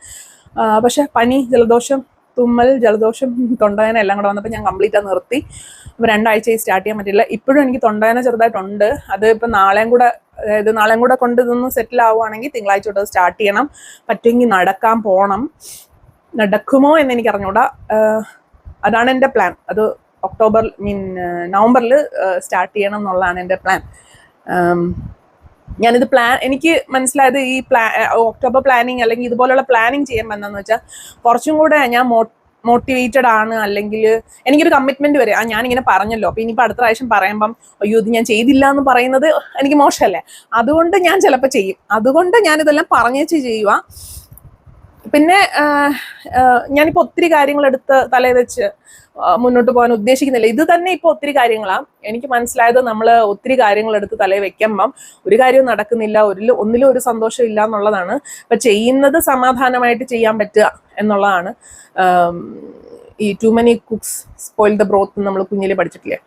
Speaker 1: പക്ഷെ പനി, ജലദോഷം, തുമ്മൽ, ജലദോഷം, തൊണ്ടവേദന എല്ലാം കൂടെ വന്നപ്പോൾ ഞാൻ കംപ്ലീറ്റ് നിർത്തി. അപ്പോൾ 2 ആഴ്ചയായി സ്റ്റാർട്ട് ചെയ്യാൻ പറ്റില്ല. ഇപ്പോഴും എനിക്ക് തൊണ്ടവേദന ചെറുതായിട്ടുണ്ട്. അത് ഇപ്പം നാളെയും കൂടെ കൊണ്ട് ഇതൊന്ന് സെറ്റിൽ ആവുകയാണെങ്കിൽ തിങ്കളാഴ്ച തൊട്ട് സ്റ്റാർട്ട് ചെയ്യണം. പറ്റുമെങ്കിൽ നടക്കാൻ പോകണം. നടക്കുമോ എന്ന് എനിക്ക് അറിഞ്ഞൂടാ. അതാണ് എൻ്റെ പ്ലാൻ. അത് നവംബറിൽ സ്റ്റാർട്ട് ചെയ്യണം എന്നുള്ളതാണ് എൻ്റെ പ്ലാൻ. ഞാനിത് എനിക്ക് മനസ്സിലായത് ഈ ഒക്ടോബർ പ്ലാനിങ് അല്ലെങ്കിൽ ഇതുപോലുള്ള പ്ലാനിങ് ചെയ്യാൻ വന്നതെന്ന് വെച്ചാൽ കുറച്ചും കൂടെ ഞാൻ മോട്ടിവേറ്റഡ് ആണ്. അല്ലെങ്കിൽ എനിക്കൊരു കമ്മിറ്റ്മെന്റ് വരെ ഞാനിങ്ങനെ പറഞ്ഞല്ലോ, അപ്പൊ ഇനിയിപ്പോൾ അടുത്ത പ്രാവശ്യം പറയുമ്പം അയ്യോ ഇത് ഞാൻ ചെയ്തില്ല എന്ന് പറയുന്നത് എനിക്ക് മോശമല്ലേ. അതുകൊണ്ട് ഞാൻ ചിലപ്പോൾ ചെയ്യും. അതുകൊണ്ട് ഞാനിതെല്ലാം പറഞ്ഞേച്ച് ചെയ്യുക. പിന്നെ ഞാനിപ്പോൾ ഒത്തിരി കാര്യങ്ങൾ എടുത്ത് തലയിൽ വെച്ച് മുന്നോട്ട് പോകാൻ ഉദ്ദേശിക്കുന്നില്ല. ഇത് തന്നെ ഇപ്പോൾ ഒത്തിരി കാര്യങ്ങളാണ്. എനിക്ക് മനസ്സിലായത് നമ്മൾ ഒത്തിരി കാര്യങ്ങൾ എടുത്ത് തലയിൽ വെക്കുമ്പം ഒരു കാര്യവും നടക്കുന്നില്ല, ഒന്നിലും ഒരു സന്തോഷം ഇല്ല എന്നുള്ളതാണ്. അപ്പം ചെയ്യുന്നത് സമാധാനമായിട്ട് ചെയ്യാൻ പറ്റുക എന്നുള്ളതാണ്. ഈ too many cooks spoil the broth നമ്മൾ കുഞ്ഞിൽ പഠിച്ചിട്ടില്ലേ,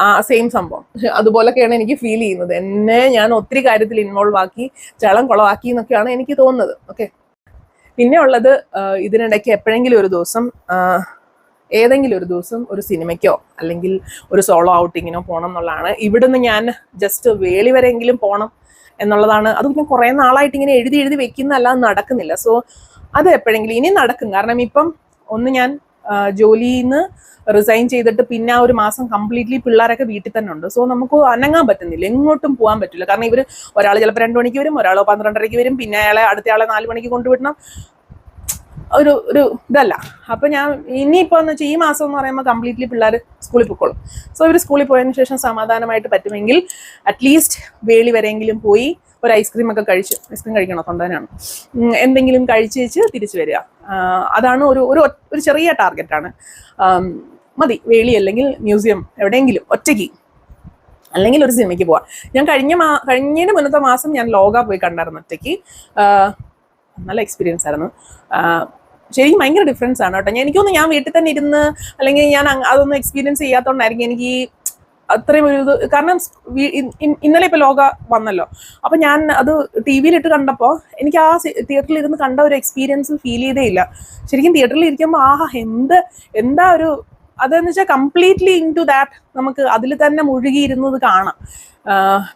Speaker 1: ആ സെയിം സംഭവം അതുപോലൊക്കെയാണ് എനിക്ക് ഫീൽ ചെയ്യുന്നത്. ഞാൻ ഒത്തിരി കാര്യത്തിൽ ഇൻവോൾവ് ആക്കി, ചളം കുളമാക്കി എന്നൊക്കെയാണ് എനിക്ക് തോന്നുന്നത്. ഓക്കെ, പിന്നെ ഉള്ളത് ഇതിനിടയ്ക്ക് ഏതെങ്കിലും ഒരു ദിവസം ഒരു സിനിമയ്ക്കോ അല്ലെങ്കിൽ ഒരു സോളോ ഔട്ടിങ്ങിനോ പോകണം എന്നുള്ളതാണ്. ഇവിടുന്ന് ഞാൻ ജസ്റ്റ് വേളി വരെയെങ്കിലും പോകണം എന്നുള്ളതാണ്. അത് ഞാൻ കുറേ നാളായിട്ട് ഇങ്ങനെ എഴുതി വെക്കുന്നതല്ലാതെ നടക്കുന്നില്ല. സോ അത് എപ്പോഴെങ്കിലും ഇനി നടക്കും. കാരണം ഇപ്പം ഞാൻ ജോലിയിൽ നിന്ന് റിസൈൻ ചെയ്തിട്ട് പിന്നെ ആ ഒരു മാസം കംപ്ലീറ്റ്ലി പിള്ളേരൊക്കെ വീട്ടിൽ തന്നെ ഉണ്ട്. സോ നമുക്ക് അനങ്ങാൻ പറ്റുന്നില്ല, എങ്ങോട്ടും പോകാൻ പറ്റില്ല. കാരണം ഒരാൾ ചിലപ്പോൾ 2 മണിക്ക് വരും, ഒരാൾ 12:30 വരും, പിന്നെ അടുത്തയാളെ 4 മണിക്ക് കൊണ്ടുവിടണം. ഒരു ഇതല്ല. അപ്പം ഞാൻ ഇനിയിപ്പോൾ എന്ന് വെച്ചാൽ ഈ മാസം എന്ന് പറയുമ്പോൾ കംപ്ലീറ്റ്ലി പിള്ളേർ സ്കൂളിൽ പോയിക്കോളും. സോ ഇവർ സ്കൂളിൽ പോയതിനു ശേഷം സമാധാനമായിട്ട് പറ്റുമെങ്കിൽ അറ്റ്ലീസ്റ്റ് വേളി വരെയെങ്കിലും പോയി ഒരു ഐസ്ക്രീം ഒക്കെ ഐസ്ക്രീം കഴിക്കണോ, തൊണ്ടനാണ്, എന്തെങ്കിലും കഴിച്ച് തിരിച്ചു വരിക. അതാണ് ഒരു ചെറിയ ടാർഗറ്റാണ്. മതി, വേളി അല്ലെങ്കിൽ മ്യൂസിയം എവിടെയെങ്കിലും ഒറ്റയ്ക്ക്, അല്ലെങ്കിൽ ഒരു സിനിമയ്ക്ക് പോവാം. ഞാൻ കഴിഞ്ഞതിന് മുന്നത്തെ മാസം ഞാൻ ലോക പോയി കണ്ടായിരുന്നു ഒറ്റയ്ക്ക്. നല്ല എക്സ്പീരിയൻസ് ആയിരുന്നു. ശരിക്കും ഭയങ്കര ഡിഫറൻസ് ആണ് കേട്ടോ. എനിക്കൊന്നും ഞാൻ വീട്ടിൽ തന്നെ ഇരുന്ന് അല്ലെങ്കിൽ ഞാൻ അതൊന്നും എക്സ്പീരിയൻസ് ചെയ്യാത്തതുകൊണ്ടായിരിക്കും എനിക്ക് അത്രയും ഒരു ഇത്. കാരണം ഇന്നലെ ഇപ്പൊ ലോക വന്നല്ലോ, അപ്പൊ ഞാൻ അത് TV-ലിട്ട് കണ്ടപ്പോൾ എനിക്ക് ആ തിയേറ്ററിൽ ഇരുന്ന് കണ്ട ഒരു എക്സ്പീരിയൻസ് ഫീൽ ചെയ്തേ ഇല്ല. ശരിക്കും തിയേറ്ററിൽ ഇരിക്കുമ്പോൾ എന്താ ഒരു അതെന്ന് വെച്ചാൽ കംപ്ലീറ്റ്ലി ഇൻ ടു ദാറ്റ് നമുക്ക് അതിൽ തന്നെ മുഴുകിയിരുന്നത് കാണാം.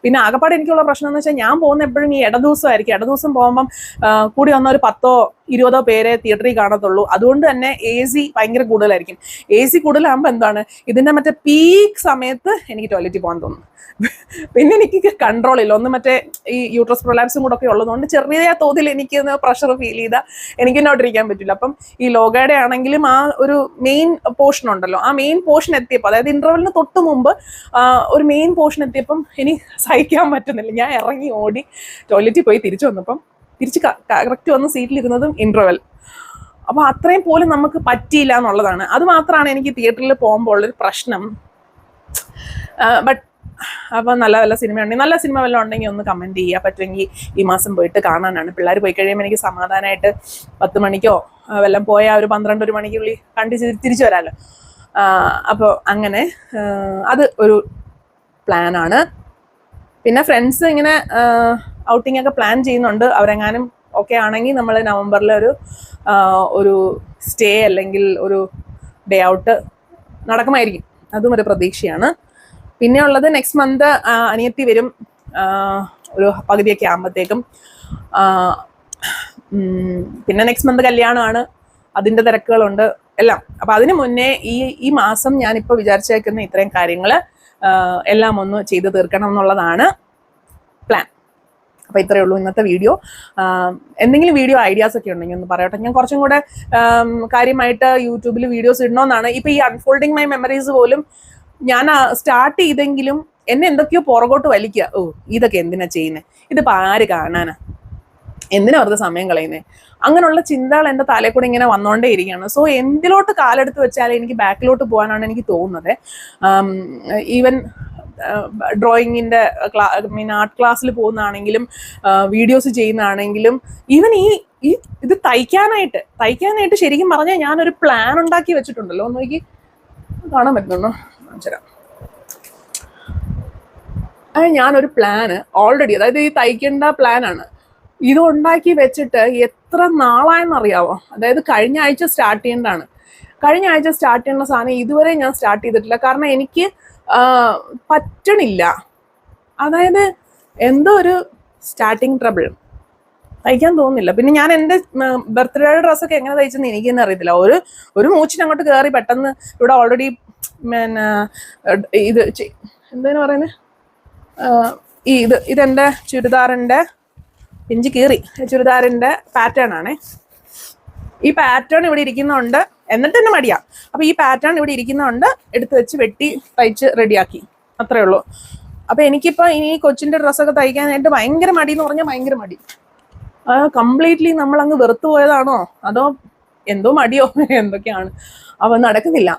Speaker 1: പിന്നെ ആകപ്പാട് എനിക്കുള്ള പ്രശ്നം എന്ന് വെച്ചാൽ ഞാൻ പോകുന്ന എപ്പോഴും ഈ ഇടദിവസമായിരിക്കും. ഇടദിവസം പോകുമ്പം കൂടി വന്ന ഒരു 10-20 പേരെ തിയേറ്ററിൽ കാണത്തുള്ളൂ. അതുകൊണ്ട് തന്നെ AC ഭയങ്കര കൂടുതലായിരിക്കും. AC കൂടുതലാകുമ്പോൾ എന്താണ്, ഇതിന്റെ മറ്റേ പീക്ക് സമയത്ത് എനിക്ക് ടോയ്ലറ്റിൽ പോകാൻ തോന്നും. പിന്നെ എനിക്ക് കൺട്രോൾ ഇല്ല. ഒന്ന് മറ്റേ ഈ യൂട്രസ് പ്രൊലാപ്സും കൂടെ ഒക്കെ ഉള്ളതുകൊണ്ട് ചെറിയ തോതിൽ എനിക്ക് പ്രഷർ ഫീൽ ചെയ്താൽ എനിക്ക് ഇരിക്കാൻ പറ്റില്ല. അപ്പം ഈ ലോഗയുടെ ആണെങ്കിലും ആ ഒരു മെയിൻ പോർഷൻ ഉണ്ടല്ലോ, ആ മെയിൻ പോർഷൻ എത്തിയപ്പോൾ, അതായത് ഇന്റർവെലിന് തൊട്ട് മുമ്പ് ഒരു മെയിൻ പോർഷൻ എത്തിയപ്പം എനിക്ക് സഹിക്കാൻ പറ്റുന്നില്ല. ഞാൻ ഇറങ്ങി ഓടി ടോയ്ലറ്റിൽ പോയി തിരിച്ചു വന്നപ്പം തിരിച്ച് കറക്റ്റ് വന്ന് സീറ്റിലിരുന്നതും ഇന്റർവെൽ. അപ്പൊ അത്രയും പോലും നമുക്ക് പറ്റിയില്ല എന്നുള്ളതാണ്. അത് മാത്രമാണ് എനിക്ക് തിയേറ്ററിൽ പോകുമ്പോൾ ഉള്ളൊരു പ്രശ്നം. ബട്ട് അപ്പൊ നല്ല സിനിമ ഉണ്ടെങ്കിൽ, നല്ല സിനിമ വല്ലതും ഉണ്ടെങ്കിൽ ഒന്ന് കമന്റ് ചെയ്യുക. പറ്റുമെങ്കിൽ ഈ മാസം പോയിട്ട് കാണാനാണ്. പിള്ളേർ പോയി കഴിയുമ്പോൾ എനിക്ക് സമാധാനമായിട്ട് 10 മണിക്കോ വല്ലതും പോയാൽ ഒരു 12-1 മണിക്കുള്ളിൽ കണ്ടു തിരിച്ചു വരാമല്ലോ. അപ്പോൾ അങ്ങനെ അത് ഒരു പ്ലാനാണ്. പിന്നെ ഫ്രണ്ട്സ് ഇങ്ങനെ ഔട്ടിംഗ് ഒക്കെ പ്ലാൻ ചെയ്യുന്നുണ്ട്. അവരെങ്ങാനും ഓക്കെ ആണെങ്കിൽ നമ്മൾ നവംബറിൽ ഒരു സ്റ്റേ അല്ലെങ്കിൽ ഒരു ഡേ ഔട്ട് നടക്കുമായിരിക്കും. അതും ഒരു പ്രതീക്ഷയാണ്. പിന്നെ ഉള്ളത് നെക്സ്റ്റ് മന്ത് അനിയത്തി വരും, ഒരു പകുതിയൊക്കെ ആകുമ്പോഴത്തേക്കും. പിന്നെ നെക്സ്റ്റ് മന്ത് കല്യാണമാണ്, അതിൻ്റെ തിരക്കുകളുണ്ട് എല്ലാം. അപ്പം അതിന് മുന്നേ ഈ മാസം ഞാനിപ്പോൾ വിചാരിച്ചേക്കുന്ന ഇത്രയും കാര്യങ്ങൾ എല്ലാം ഒന്ന് ചെയ്ത് തീർക്കണം എന്നുള്ളതാണ് പ്ലാൻ. അപ്പോൾ ഇത്രയേ ഉള്ളൂ ഇന്നത്തെ വീഡിയോ. എന്തെങ്കിലും വീഡിയോ ഐഡിയാസ് ഒക്കെ ഉണ്ടെങ്കിൽ ഒന്ന് പറയട്ടെ. ഞാൻ കുറച്ചും കൂടെ കാര്യമായിട്ട് യൂട്യൂബിൽ വീഡിയോസ് ഇടണമെന്നാണ്. ഇപ്പോൾ ഈ അൺഫോൾഡിങ് മൈ മെമ്മറീസ് പോലും ഞാൻ സ്റ്റാർട്ട് ചെയ്തെങ്കിലും എന്നെ എന്തൊക്കെയോ പുറകോട്ട് വലിക്കുക. ഇതൊക്കെ എന്തിനാ ചെയ്യുന്നത്, ഇതിപ്പോൾ ആര് കാണാനാ, എന്തിനാ വെറുതെ സമയം കളയുന്നത്, അങ്ങനെയുള്ള ചിന്തകൾ എൻ്റെ തലയിൽ കൂടെ ഇങ്ങനെ വന്നുകൊണ്ടേ ഇരിക്കുകയാണ്. സോ എന്തിലോട്ട് കാലെടുത്ത് വെച്ചാൽ എനിക്ക് ബാക്കിലോട്ട് പോകാനാണ് എനിക്ക് തോന്നുന്നത്. ഈവൻ ഡ്രോയിങ്ങിൻ്റെ ആർട്ട് ക്ലാസ്സിൽ പോകുന്നതാണെങ്കിലും വീഡിയോസ് ചെയ്യുന്നതാണെങ്കിലും ഈവൻ ഇത് തയ്ക്കാനായിട്ട് ശരിക്കും പറഞ്ഞാൽ ഞാനൊരു പ്ലാൻ ഉണ്ടാക്കി വെച്ചിട്ടുണ്ടല്ലോ. ഒന്ന് നോക്കി കാണാൻ പറ്റുന്നുണ്ടോ? ഞാനൊരു പ്ലാന് ഓൾറെഡി, അതായത് ഈ തയ്ക്കേണ്ട പ്ലാനാണ്, ഇത് ഉണ്ടാക്കി വെച്ചിട്ട് എത്ര നാളായെന്നറിയാവോ? അതായത് കഴിഞ്ഞ ആഴ്ച സ്റ്റാർട്ട് ചെയ്യേണ്ടതാണ്. കഴിഞ്ഞ ആഴ്ച സ്റ്റാർട്ട് ചെയ്യേണ്ട സാധനം ഇതുവരെ ഞാൻ സ്റ്റാർട്ട് ചെയ്തിട്ടില്ല. കാരണം എനിക്ക് പറ്റണില്ല. അതായത് എന്തോ ഒരു സ്റ്റാർട്ടിങ് ട്രബിൾ, തയ്ക്കാൻ തോന്നുന്നില്ല. പിന്നെ ഞാൻ എൻ്റെ ബർത്ത്ഡേ ഡ്രസ്സൊക്കെ എങ്ങനെ തയ്ച്ചെന്ന് എനിക്ക് തന്നെ അറിയത്തില്ല. ഒരു മൂച്ചിന് അങ്ങോട്ട് കയറി പെട്ടെന്ന് ഇവിടെ ഓൾറെഡി പിന്നെ ഇത് എന്താ പറയുന്നത്, ഇതെൻ്റെ ചുരിദാറിൻ്റെ പിഞ്ച് കീറി ചുരിദാറിൻ്റെ പാറ്റേൺ ആണേ. ഈ പാറ്റേൺ ഇവിടെ ഇരിക്കുന്നതുകൊണ്ട്, എന്നിട്ട് തന്നെ മടിയാ. അപ്പോൾ ഈ പാറ്റേൺ ഇവിടെ ഇരിക്കുന്നതുകൊണ്ട് എടുത്ത് വെച്ച് വെട്ടി തയ്ച്ച് റെഡിയാക്കി, അത്രേ ഉള്ളൂ. അപ്പോൾ എനിക്കിപ്പോൾ ഇനി കൊച്ചിൻ്റെ ഡ്രസ്സൊക്കെ തയ്ക്കാനായിട്ട് ഭയങ്കര മടി എന്ന് പറഞ്ഞാൽ ഭയങ്കര മടി. കംപ്ലീറ്റ്ലി നമ്മളങ്ങ് വെറുത്തു പോയതാണോ അതോ എന്തോ മടിയോ എന്തൊക്കെയാണ്, അപ്പോൾ നടക്കുന്നില്ല.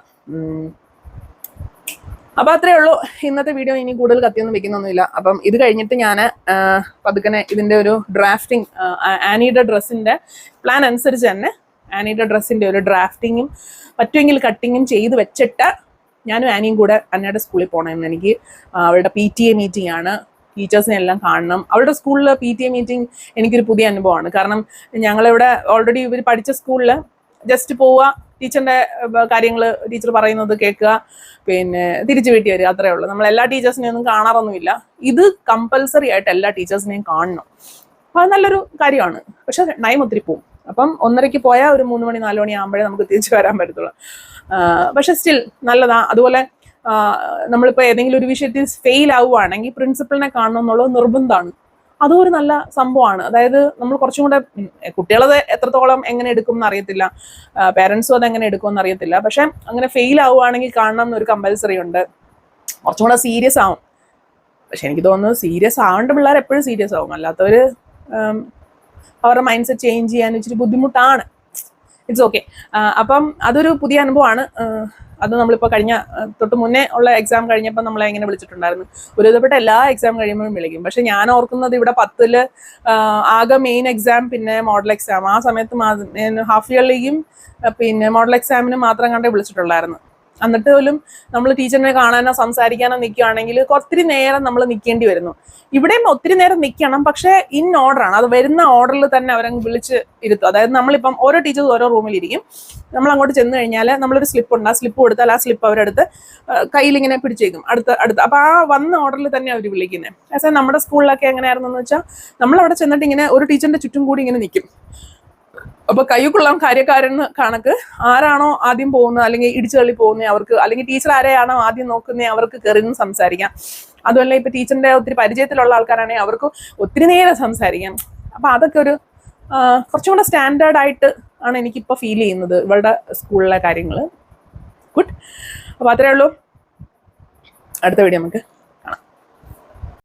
Speaker 1: അപ്പോൾ അത്രേ ഉള്ളൂ ഇന്നത്തെ വീഡിയോ. ഇനി കൂടുതൽ കത്തിയൊന്നും വെക്കുന്നൊന്നുമില്ല. അപ്പം ഇത് കഴിഞ്ഞിട്ട് ഞാൻ പതുക്കനെ ഇതിൻ്റെ ഒരു ഡ്രാഫ്റ്റിംഗ്, ആനിയുടെ ഡ്രസ്സിൻ്റെ പ്ലാൻ അനുസരിച്ച് തന്നെ ആനിയുടെ ഡ്രസ്സിൻ്റെ ഒരു ഡ്രാഫ്റ്റിങ്ങും പറ്റുമെങ്കിൽ കട്ടിങ്ങും ചെയ്ത് വെച്ചിട്ട് ഞാനും ആനിയും കൂടെ അന്നയുടെ സ്കൂളിൽ പോകണമെന്ന്. എനിക്ക് അവളുടെ PTA മീറ്റിംഗ് ആണ്, ടീച്ചേഴ്സിനെ എല്ലാം കാണണം. അവളുടെ സ്കൂളിൽ PTA മീറ്റിംഗ് എനിക്കൊരു പുതിയ അനുഭവമാണ്. കാരണം ഞങ്ങളിവിടെ ഓൾറെഡി ഇവർ പഠിച്ച സ്കൂളിൽ ജസ്റ്റ് പോവുക, ടീച്ചറിൻ്റെ കാര്യങ്ങൾ ടീച്ചർ പറയുന്നത് കേൾക്കുക, പിന്നെ തിരിച്ചു വീട്ടിൽ വരിക, അത്രേ ഉള്ളൂ. നമ്മൾ എല്ലാ ടീച്ചേഴ്സിനെയും ഒന്നും കാണാറൊന്നുമില്ല. ഇത് കമ്പൽസറി ആയിട്ട് എല്ലാ ടീച്ചേഴ്സിനെയും കാണണം. അപ്പോൾ അത് നല്ലൊരു കാര്യമാണ്. പക്ഷെ ടൈം ഒത്തിരി പോവും. അപ്പം 1:30 പോയാൽ ഒരു 3 മണി 4 മണി ആകുമ്പോഴേ നമുക്ക് തിരിച്ചു വരാൻ പറ്റത്തുള്ളൂ. പക്ഷെ സ്റ്റിൽ നല്ലതാ. അതുപോലെ നമ്മളിപ്പോൾ ഏതെങ്കിലും ഒരു വിഷയത്തിൽ ഫെയിൽ ആവുകയാണെങ്കിൽ പ്രിൻസിപ്പളിനെ കാണണം എന്നുള്ളത് നിർബന്ധമാണ്. അതും ഒരു നല്ല സംഭവമാണ്. അതായത് നമ്മൾ കുറച്ചും കൂടെ, കുട്ടികളത് എത്രത്തോളം എങ്ങനെ എടുക്കും എന്നറിയത്തില്ല, പേരൻസും അതെങ്ങനെ എടുക്കുമെന്ന് അറിയത്തില്ല. പക്ഷെ അങ്ങനെ ഫെയിൽ ആവുകയാണെങ്കിൽ കാണണം എന്നൊരു കമ്പൽസറി ഉണ്ട്. കുറച്ചും കൂടെ സീരിയസ് ആവും. പക്ഷെ എനിക്ക് തോന്നുന്നു സീരിയസ് ആവേണ്ട പിള്ളേർ എപ്പോഴും സീരിയസ് ആവും. അല്ലാത്തവർ അവരുടെ മൈൻഡ് സെറ്റ് ചേഞ്ച് ചെയ്യാൻ ഇച്ചിരി ബുദ്ധിമുട്ടാണ്. It's okay. അപ്പം അതൊരു പുതിയ അനുഭവമാണ്. അത് നമ്മളിപ്പോൾ തൊട്ട് മുന്നേ ഉള്ള എക്സാം കഴിഞ്ഞപ്പോൾ നമ്മളെ എങ്ങനെ വിളിച്ചിട്ടുണ്ടായിരുന്നു. ഒരുവിധപ്പെട്ട എല്ലാ എക്സാം കഴിയുമ്പോഴും വിളിക്കും. പക്ഷെ ഞാൻ ഓർക്കുന്നത് ഇവിടെ 10ൽ ആകെ മെയിൻ എക്സാം പിന്നെ മോഡൽ എക്സാം, ആ സമയത്ത് ഹാഫ് ഇയർലിയും പിന്നെ മോഡൽ എക്സാമിന് മാത്രം കണ്ടേ വിളിച്ചിട്ടുള്ളായിരുന്നു. എന്നിട്ട് പോലും നമ്മൾ ടീച്ചറിനെ കാണാനോ സംസാരിക്കാനോ നിൽക്കുകയാണെങ്കിൽ ഒത്തിരി നേരം നമ്മൾ നിൽക്കേണ്ടി വരുന്നു. ഇവിടെയും ഒത്തിരി നേരം നിൽക്കണം, പക്ഷേ ഇൻ ഓർഡറാണ്. അത് വരുന്ന ഓർഡറിൽ തന്നെ അവരങ്ങ് വിളിച്ച് ഇരുത്തും. അതായത് നമ്മളിപ്പം ഓരോ ടീച്ചേഴ്സ് ഓരോ റൂമിലിരിക്കും. നമ്മൾ അങ്ങോട്ട് ചെന്ന് കഴിഞ്ഞാൽ നമ്മളൊരു സ്ലിപ്പ് ഉണ്ട്, ആ സ്ലിപ്പ് കൊടുത്താൽ ആ സ്ലിപ്പ് അവരെടുത്ത് കയ്യിലിങ്ങനെ പിടിച്ചേക്കും അടുത്ത്. അപ്പോൾ ആ വന്ന ഓർഡറിൽ തന്നെ അവർ വിളിക്കുന്നത്. പക്ഷേ നമ്മുടെ സ്കൂളിലൊക്കെ എങ്ങനെയായിരുന്നു എന്ന് വെച്ചാൽ നമ്മളവിടെ ചെന്നിട്ട് ഇങ്ങനെ ഒരു ടീച്ചറിന്റെ ചുറ്റും കൂടി ഇങ്ങനെ നിൽക്കും. അപ്പൊ കയ്യൊക്കൊള്ളാം കാര്യക്കാരെന്ന് കണക്ക് ആരാണോ ആദ്യം പോകുന്നത് അല്ലെങ്കിൽ ഇടിച്ചു തള്ളി പോകുന്നത് അവർക്ക്, അല്ലെങ്കിൽ ടീച്ചർ ആരെയാണോ ആദ്യം നോക്കുന്നത് അവർക്ക് കയറി നിന്ന് സംസാരിക്കാം. അതുമല്ല ഇപ്പൊ ടീച്ചറിന്റെ ഒത്തിരി പരിചയത്തിലുള്ള ആൾക്കാരാണെങ്കിൽ അവർക്ക് ഒത്തിരി നേരം സംസാരിക്കാം. അപ്പൊ അതൊക്കെ ഒരു കുറച്ചും കൂടെ സ്റ്റാൻഡേർഡ് ആയിട്ട് ആണ് എനിക്കിപ്പോൾ ഫീൽ ചെയ്യുന്നത് ഇവളുടെ സ്കൂളിലെ കാര്യങ്ങൾ. ഗുഡ്. അപ്പോൾ അത്രേ ഉള്ളൂ. അടുത്ത വീഡിയോ നമുക്ക്